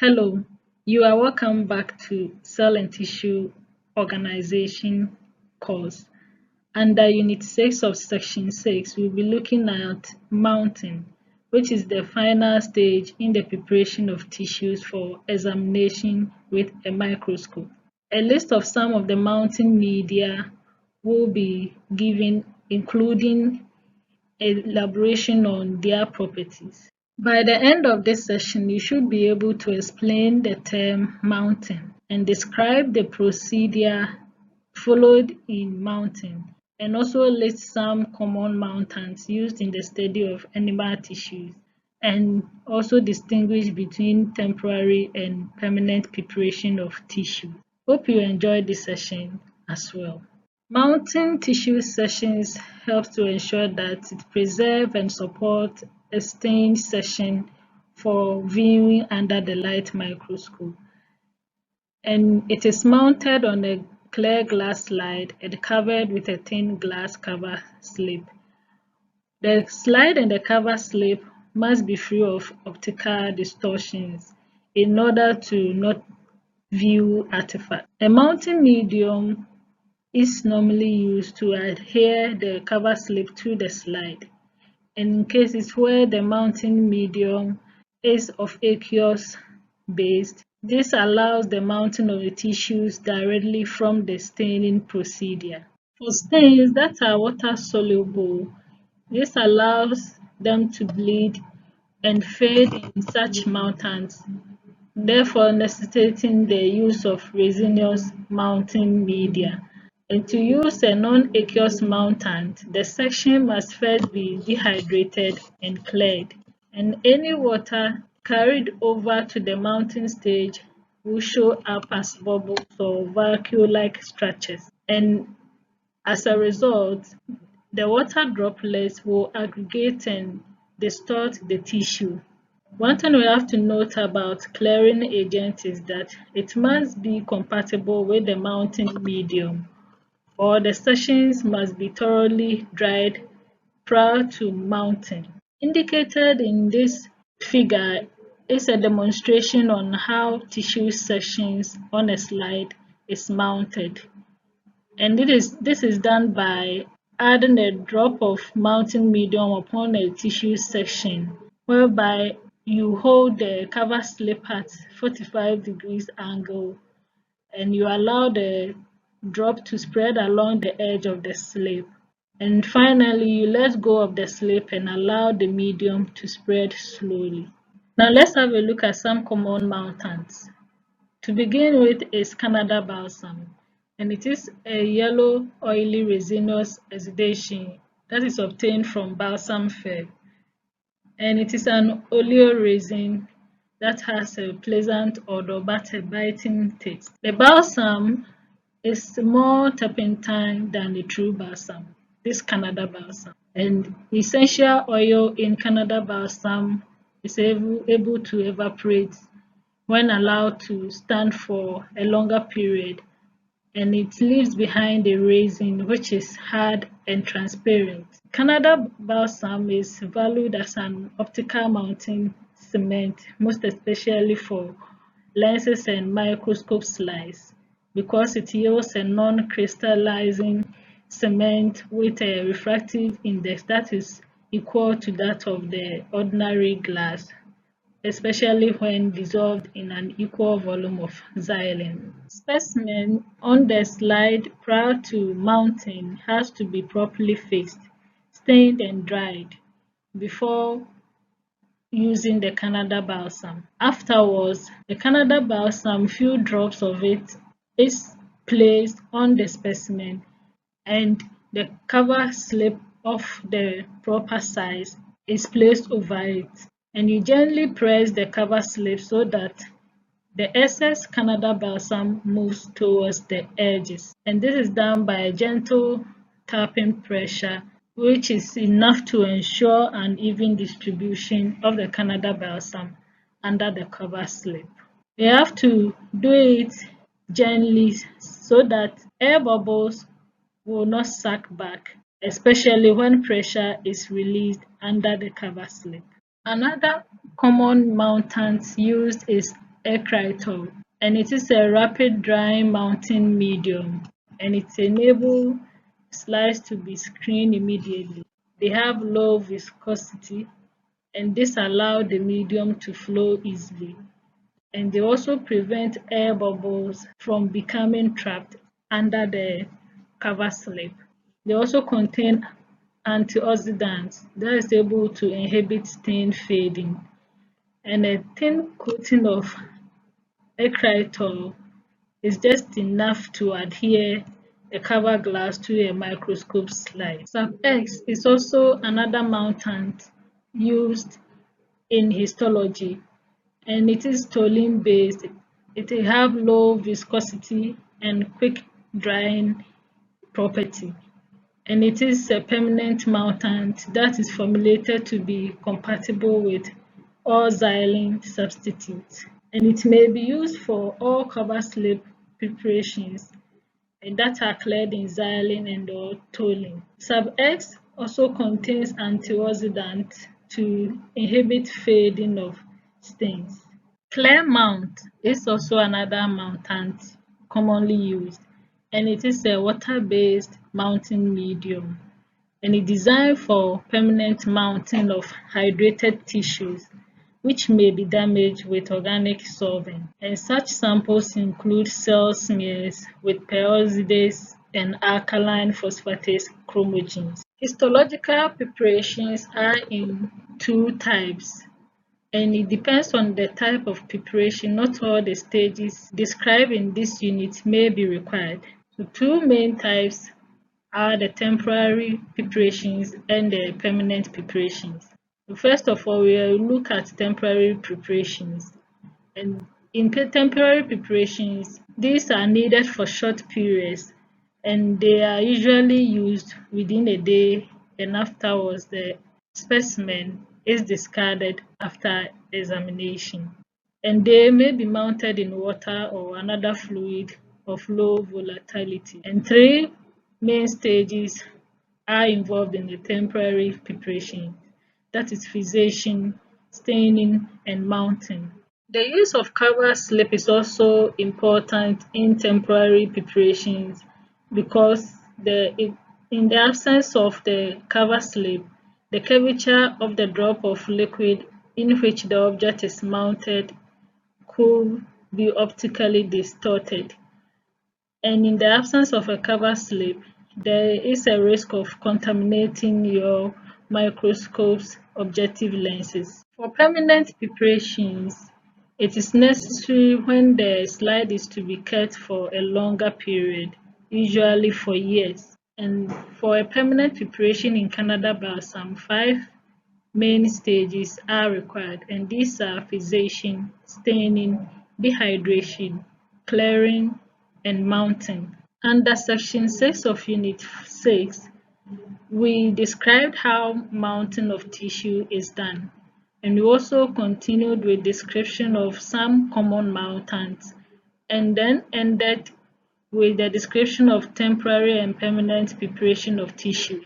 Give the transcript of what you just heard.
Hello, you are welcome back to Cell and Tissue Organization course. Under Unit 6 of Section 6, we'll be looking at mounting, which is the final stage in the preparation of tissues for examination with a microscope. A list of some of the mounting media will be given, including elaboration on their properties. By the end of this session, you should be able to explain the term mounting and describe the procedure followed in mounting, and also list some common mountants used in the study of animal tissues, and also distinguish between temporary and permanent preparation of tissue. Hope you enjoyed this session as well. Mounting tissue sections helps to ensure that it preserves and supports a stained section for viewing under the light microscope. And it is mounted on a clear glass slide and covered with a thin glass cover slip. The slide and the cover slip must be free of optical distortions in order to not view artifacts. A mounting medium is normally used to adhere the cover slip to the slide. In cases where the mounting medium is of aqueous based, this allows the mounting of the tissues directly from the staining procedure. For stains that are water soluble, this allows them to bleed and fade in such mountants, therefore necessitating the use of resinous mounting media. And to use a non-aqueous mountant, the section must first be dehydrated and cleared, and any water carried over to the mounting stage will show up as bubbles or vacuole-like structures. And as a result, the water droplets will aggregate and distort the tissue. One thing we have to note about clearing agent is that it must be compatible with the mounting medium, or the sections must be thoroughly dried prior to mounting. Indicated in this figure is a demonstration on how tissue sections on a slide is mounted. And this is done by adding a drop of mounting medium upon a tissue section, whereby you hold the cover slip at 45 degrees angle and you allow the drop to spread along the edge of the slip. And finally, you let go of the slip and allow the medium to spread slowly. Now let's have a look at some common mountants. To begin with is Canada balsam, and it is a yellow oily resinous exudation that is obtained from balsam fir, and it is an oleoresin that has a pleasant odor but a biting taste. The balsam is more turpentine than the true balsam, this Canada balsam, and essential oil in Canada balsam is able to evaporate when allowed to stand for a longer period, and it leaves behind a resin which is hard and transparent. Canada balsam is valued as an optical mounting cement, most especially for lenses and microscope slides, because it yields a non-crystallizing cement with a refractive index that is equal to that of the ordinary glass, especially when dissolved in an equal volume of xylene. Specimen on the slide prior to mounting has to be properly fixed, stained and dried before using the Canada balsam. Afterwards, the Canada balsam, few drops of it is placed on the specimen and the cover slip of the proper size is placed over it, and you gently press the cover slip so that the excess Canada balsam moves towards the edges, and this is done by a gentle tapping pressure, which is enough to ensure an even distribution of the Canada balsam under the cover slip. You have to do it gently so that air bubbles will not suck back, especially when pressure is released under the cover slip. Another common mountant used is Ecritol, and it is a rapid drying mounting medium, and it enables slides to be screened immediately. They have low viscosity, and this allows the medium to flow easily. And they also prevent air bubbles from becoming trapped under the cover slip. They also contain antioxidants that is able to inhibit stain fading, and a thin coating of ecritol is just enough to adhere the cover glass to a microscope slide. SAP-X is also another mountant used in histology, and it is toluene based. It will have low viscosity and quick drying property, and it is a permanent mountant that is formulated to be compatible with all xylene substitutes, and it may be used for all cover slip preparations that are cleared in xylene and or toluene. SAP-X also contains antioxidants to inhibit fading of stains. Clear mount is also another mountant commonly used, and it is a water-based mounting medium, and it's designed for permanent mounting of hydrated tissues which may be damaged with organic solvent. And such samples include cell smears with peroxidase and alkaline phosphatase chromogens. Histological preparations are in two types, and it depends on the type of preparation. Not all the stages described in this unit may be required. The two main types are the temporary preparations and the permanent preparations. First of all, we will look at temporary preparations. And in temporary preparations, these are needed for short periods, and they are usually used within a day, and afterwards the specimen is discarded after examination. And they may be mounted in water or another fluid of low volatility. And three main stages are involved in the temporary preparation, that is fixation, staining, and mounting. The use of cover slip is also important in temporary preparations because in the absence of the cover slip, the curvature of the drop of liquid in which the object is mounted could be optically distorted. And in the absence of a cover slip, there is a risk of contaminating your microscope's objective lenses. For permanent preparations, it is necessary when the slide is to be kept for a longer period, usually for years. And for a permanent preparation in Canada Balsam, 5 main stages are required, and these are fixation, staining, dehydration, clearing, and mounting. Under Section 6 of Unit 6, we described how mounting of tissue is done, and we also continued with description of some common mountants, and then ended with the description of temporary and permanent preparation of tissue.